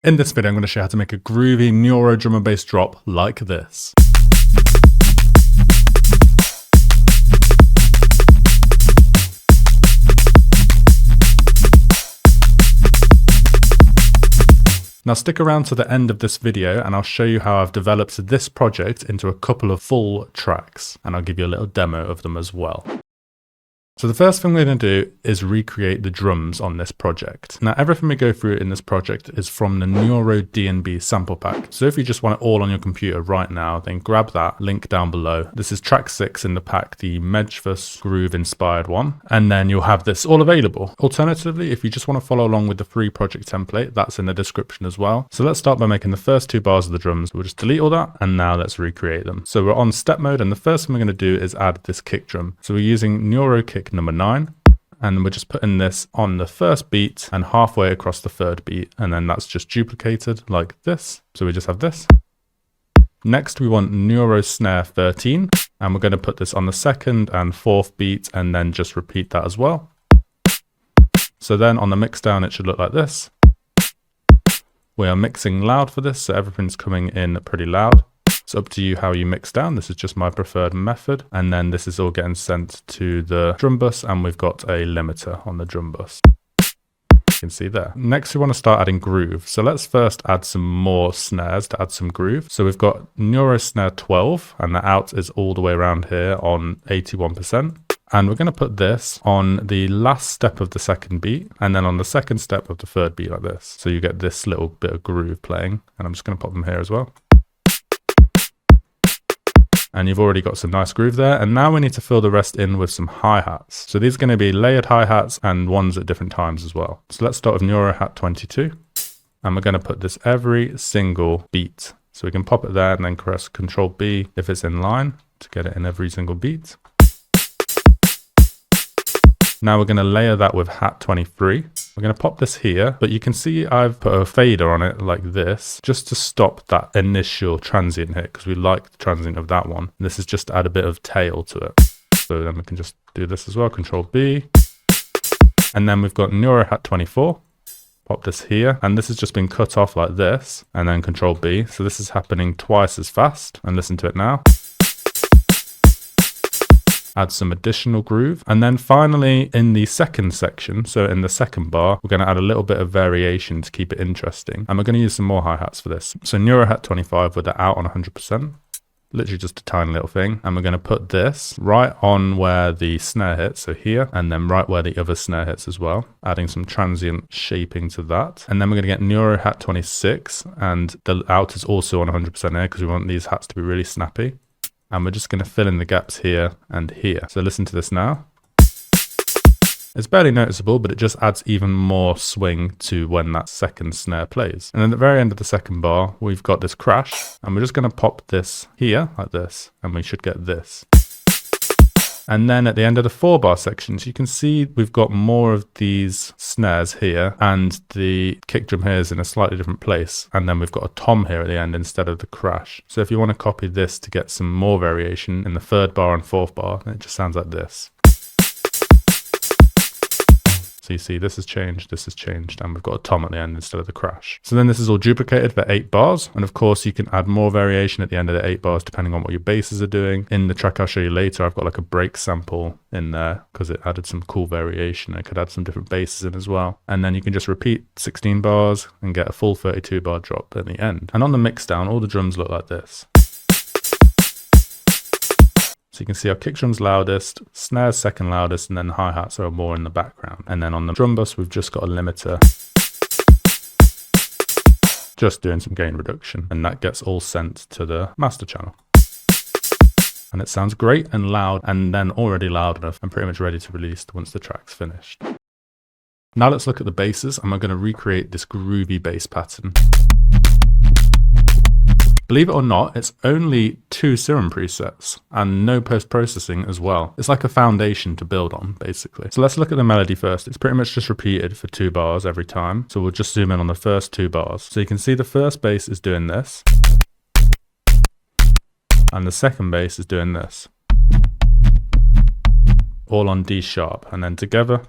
In this video, I'm going to show you how to make a groovy Neuro drum and bass drop like this. Now stick around to the end of this video and I'll show you how I've developed this project into a couple of full tracks, and I'll give you a little demo of them as well. So the first thing we're going to do is recreate the drums on this project. Now everything we go through in this project is from the Neuro DnB sample pack. So if you just want it all on your computer right now, then grab that link down below. This is track 6 in the pack, the Mejfus groove inspired one. And then you'll have this all available. Alternatively, if you just want to follow along with the free project template, that's in the description as well. So let's start by making the first 2 bars of the drums. We'll just delete all that and now let's recreate them. So we're on step mode and the first thing we're going to do is add this kick drum. So we're using Neuro kick number 9, and we're just putting this on the first beat and halfway across the third beat, and then that's just duplicated like this. So we just have this. Next we want Neuro snare 13, and we're going to put this on the second and fourth beat and then just repeat that as well. So then on the mix down it should look like this. We are mixing loud for this, so everything's coming in pretty loud. It's up to you how you mix down. This is just my preferred method. And then this is all getting sent to the drum bus, and we've got a limiter on the drum bus. You can see there. Next, we want to start adding groove. So let's first add some more snares to add some groove. So we've got Neuro snare 12, and the out is all the way around here on 81%. And we're going to put this on the last step of the second beat, and then on the second step of the third beat like this. So you get this little bit of groove playing, and I'm just going to pop them here as well. And you've already got some nice groove there. And now we need to fill the rest in with some hi-hats. So these are going to be layered hi-hats and ones at different times as well. So let's start with Neuro hat 22. And we're going to put this every single beat. So we can pop it there and then press Control B if it's in line to get it in every single beat. Now we're going to layer that with hat 23. We're going to pop this here, but you can see I've put a fader on it like this, just to stop that initial transient hit, because we like the transient of that one. And this is just to add a bit of tail to it. So then we can just do this as well, Control B. And then we've got Neuro hat 24. Pop this here, and this has just been cut off like this, and then Control B. So this is happening twice as fast, and listen to it now. Add some additional groove, and then finally in the second section, so in the second bar, we're going to add a little bit of variation to keep it interesting, and we're going to use some more hi-hats for this. So Neuro hat 25 with the out on 100%, literally just a tiny little thing, and we're going to put this right on where the snare hits, so here, and then right where the other snare hits as well, adding some transient shaping to that. And then we're going to get Neuro hat 26, and the out is also on 100% here because we want these hats to be really snappy. And we're just going to fill in the gaps here and here. So listen to this now. It's barely noticeable, but it just adds even more swing to when that second snare plays. And then at the very end of the second bar, we've got this crash. And we're just going to pop this here like this. And we should get this. And then at the end of the 4-bar sections, you can see we've got more of these snares here, and the kick drum here is in a slightly different place. And then we've got a tom here at the end instead of the crash. So if you want to copy this to get some more variation in the 3rd bar and 4th bar, then it just sounds like this. So you see this has changed, and we've got a tom at the end instead of the crash. So then this is all duplicated for 8 bars. And of course you can add more variation at the end of the 8 bars depending on what your basses are doing. In the track I'll show you later, I've got like a break sample in there because it added some cool variation. I could add some different basses in as well. And then you can just repeat 16 bars and get a full 32 bar drop at the end. And on the mix down, all the drums look like this. So you can see our kick drum's loudest, snare's second loudest, and then hi-hats are more in the background. And then on the drum bus, we've just got a limiter, just doing some gain reduction, and that gets all sent to the master channel. And it sounds great and loud, and then already loud enough and pretty much ready to release once the track's finished. Now let's look at the basses, and we're going to recreate this groovy bass pattern. Believe it or not, it's only 2 serum presets and no post-processing as well. It's like a foundation to build on, basically. So let's look at the melody first. It's pretty much just repeated for 2 bars every time. So we'll just zoom in on the first 2 bars. So you can see the first bass is doing this, and the second bass is doing this. All on D sharp, and then together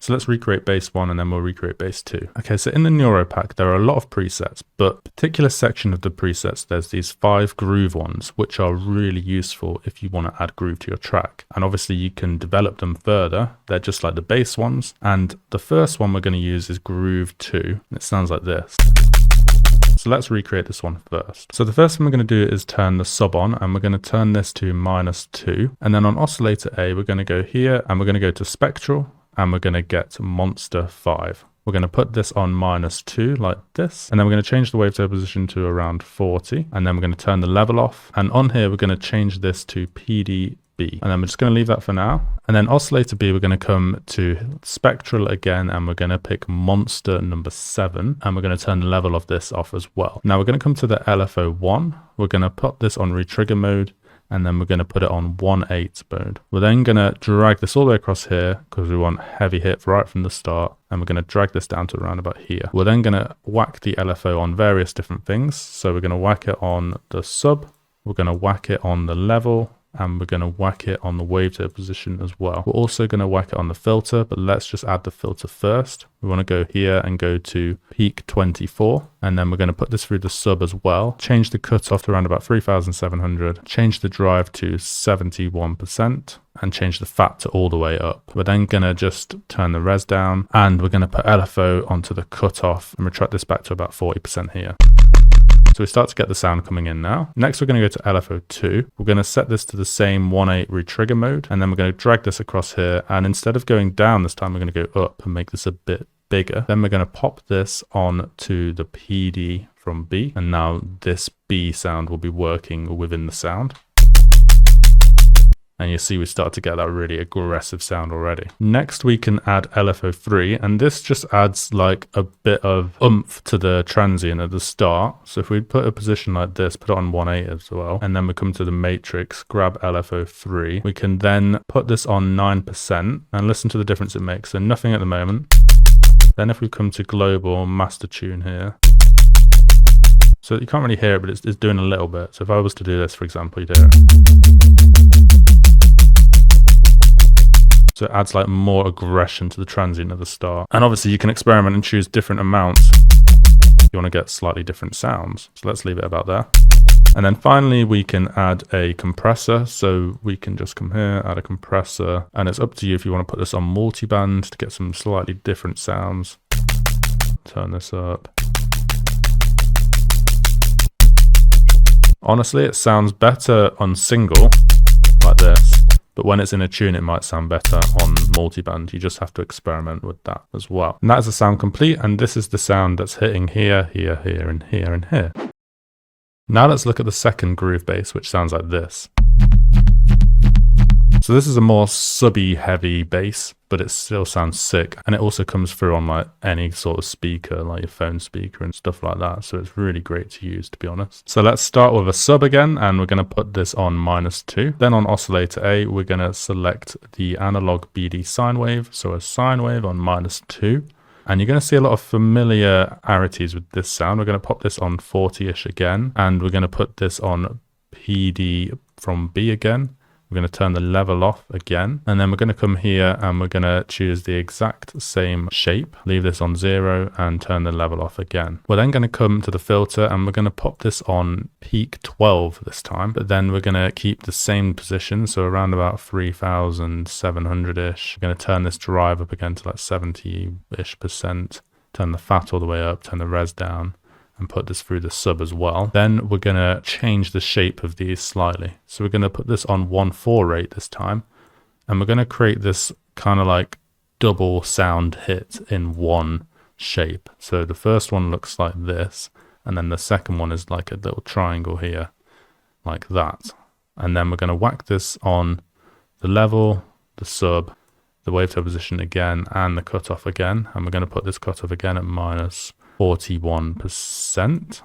So let's recreate bass 1 and then we'll recreate bass 2. Okay, so in the Neuro pack, there are a lot of presets, but particular section of the presets, there's these 5 groove ones, which are really useful if you want to add groove to your track. And obviously you can develop them further. They're just like the bass ones. And the first one we're going to use is groove 2. And it sounds like this. So let's recreate this one first. So the first thing we're going to do is turn the sub on, and we're going to turn this to -2. And then on oscillator A, we're going to go here and we're going to go to spectral, and we're going to get monster 5. We're going to put this on -2 like this, and then we're going to change the wavetable position to around 40, and then we're going to turn the level off. And on here, we're going to change this to PDB, and then we're just going to leave that for now. And then oscillator B, we're going to come to spectral again, and we're going to pick monster number 7, and we're going to turn the level of this off as well. Now we're going to come to the LFO1. We're going to put this on retrigger mode, and then we're going to put it on 1/8 mode. We're then going to drag this all the way across here because we want heavy hit right from the start, and we're going to drag this down to around about here. We're then going to whack the LFO on various different things. So we're going to whack it on the sub, we're going to whack it on the level, and we're going to whack it on the wavetable position as well. We're also going to whack it on the filter, but let's just add the filter first. We want to go here and go to peak 24, and then we're going to put this through the sub as well. Change the cutoff to around about 3700, change the drive to 71%, and change the fat to all the way up. We're then going to just turn the res down, and we're going to put LFO onto the cutoff and retract this back to about 40% here. So we start to get the sound coming in now. Next, we're going to go to LFO2. We're going to set this to the same 1/8 retrigger mode, and then we're going to drag this across here. And instead of going down this time, we're going to go up and make this a bit bigger. Then we're going to pop this on to the PD from B. And now this B sound will be working within the sound. And you see we start to get that really aggressive sound already. Next, we can add LFO3, and this just adds like a bit of oomph to the transient at the start. So if we put a position like this, put it on 1/8 as well, and then we come to the matrix, grab LFO3, we can then put this on 9% and listen to the difference it makes. So nothing at the moment. Then if we come to global master tune here, so you can't really hear it, but it's doing a little bit. So if I was to do this, for example, you'd hear it. So it adds like more aggression to the transient at the start. And obviously you can experiment and choose different amounts if you want to get slightly different sounds. So let's leave it about there. And then finally we can add a compressor. So we can just come here, add a compressor, and it's up to you if you want to put this on multiband to get some slightly different sounds. Turn this up. Honestly, it sounds better on single like this. But when it's in a tune, it might sound better on multiband. You just have to experiment with that as well. And that is the sound complete. And this is the sound that's hitting here, here, here, and here, and here. Now let's look at the second groove bass, which sounds like this. So this is a more subby heavy bass, but it still sounds sick. And it also comes through on like any sort of speaker, like your phone speaker and stuff like that. So it's really great to use, to be honest. So let's start with a sub again, and we're going to put this on -2. Then on oscillator A, we're going to select the analog BD sine wave. So a sine wave on -2. And you're going to see a lot of familiarities with this sound. We're going to pop this on 40-ish again, and we're going to put this on PD from B again. We're going to turn the level off again, and then we're going to come here and we're going to choose the exact same shape, leave this on 0 and turn the level off again. We're then going to come to the filter and we're going to pop this on peak 12 this time, but then we're going to keep the same position, so around about 3700-ish. We're going to turn this drive up again to like 70-ish%, turn the fat all the way up, turn the res down, and put this through the sub as well. Then we're going to change the shape of these slightly. So we're going to put this on 1/4 rate this time, and we're going to create this kind of like double sound hit in one shape. So the first one looks like this, and then the second one is like a little triangle here, like that. And then we're going to whack this on the level, the sub, the wavetable position again, and the cutoff again. And we're going to put this cutoff again at -41%.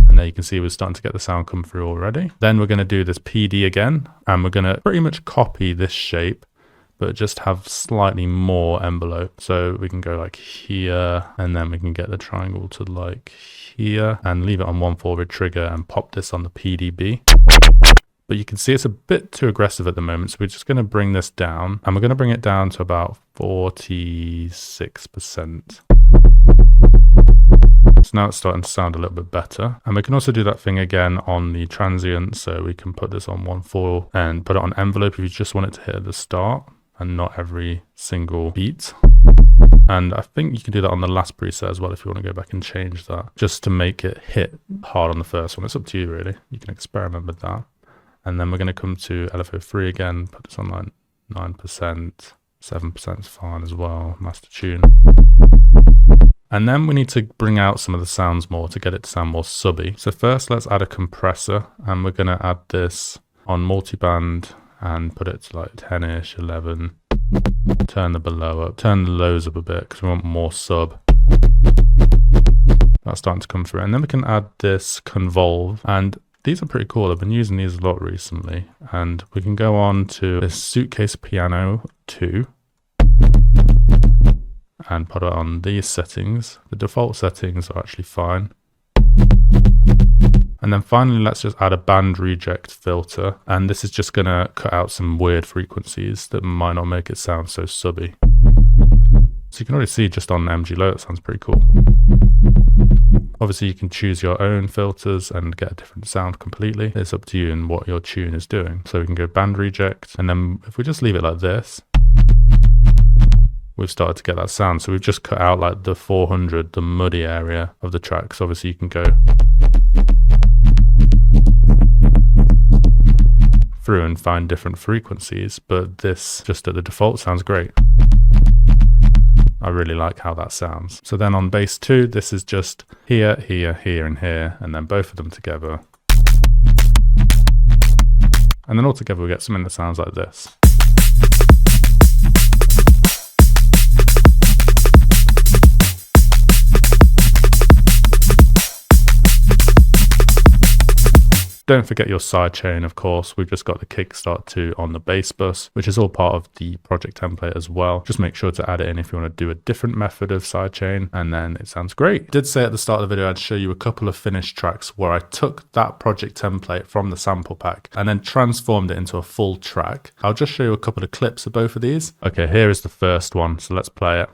And there you can see we're starting to get the sound come through already. Then we're going to do this PD again, and we're going to pretty much copy this shape, but just have slightly more envelope. So we can go like here, and then we can get the triangle to like here, and leave it on 1/4 with trigger and pop this on the PDB. But you can see it's a bit too aggressive at the moment. So we're just going to bring this down, and we're going to bring it down to about 46%. So now it's starting to sound a little bit better. And we can also do that thing again on the transient. So we can put this on 1/4 and put it on envelope if you just want it to hit at the start and not every single beat. And I think you can do that on the last preset as well if you want to go back and change that, just to make it hit hard on the first one. It's up to you really. You can experiment with that. And then we're going to come to LFO3 again, put this on like 9%, 7% is fine as well, master tune. And then we need to bring out some of the sounds more to get it to sound more subby. So first let's add a compressor, and we're going to add this on multiband and put it to like 10ish, 11. Turn the below up, turn the lows up a bit because we want more sub. That's starting to come through. And then we can add this convolve, and these are pretty cool. I've been using these a lot recently. And we can go on to this Suitcase Piano 2 and put it on these settings. The default settings are actually fine. And then finally, let's just add a band reject filter. And this is just going to cut out some weird frequencies that might not make it sound so subby. So you can already see just on MG low, it sounds pretty cool. Obviously, you can choose your own filters and get a different sound completely. It's up to you and what your tune is doing. So we can go band reject. And then if we just leave it like this, we've started to get that sound. So we've just cut out like the 400, the muddy area of the track. So obviously you can go through and find different frequencies, but this just at the default sounds great. I really like how that sounds. So then on bass 2, this is just here, here, here, and here, and then both of them together. And then all together we get something that sounds like this. Don't forget your sidechain, of course. We've just got the Kickstart 2 on the bass bus, which is all part of the project template as well. Just make sure to add it in if you want to do a different method of sidechain, and then it sounds great. I did say at the start of the video I'd show you a couple of finished tracks where I took that project template from the sample pack and then transformed it into a full track. I'll just show you a couple of clips of both of these. Okay, here is the first one, so let's play it.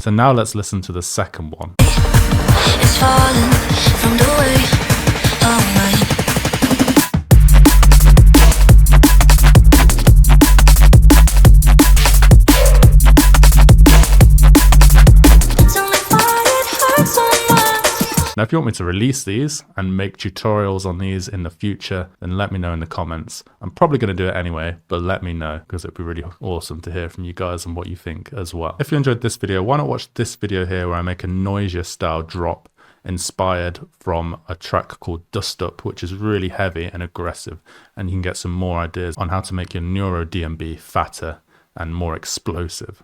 So now let's listen to the second one. It's falling from the way of mine. Now, if you want me to release these and make tutorials on these in the future, then let me know in the comments. I'm probably going to do it anyway, but let me know because it'd be really awesome to hear from you guys and what you think as well. If you enjoyed this video, why not watch this video here where I make a Noisia style drop inspired from a track called Dust Up, which is really heavy and aggressive, and you can get some more ideas on how to make your Neuro DnB fatter and more explosive.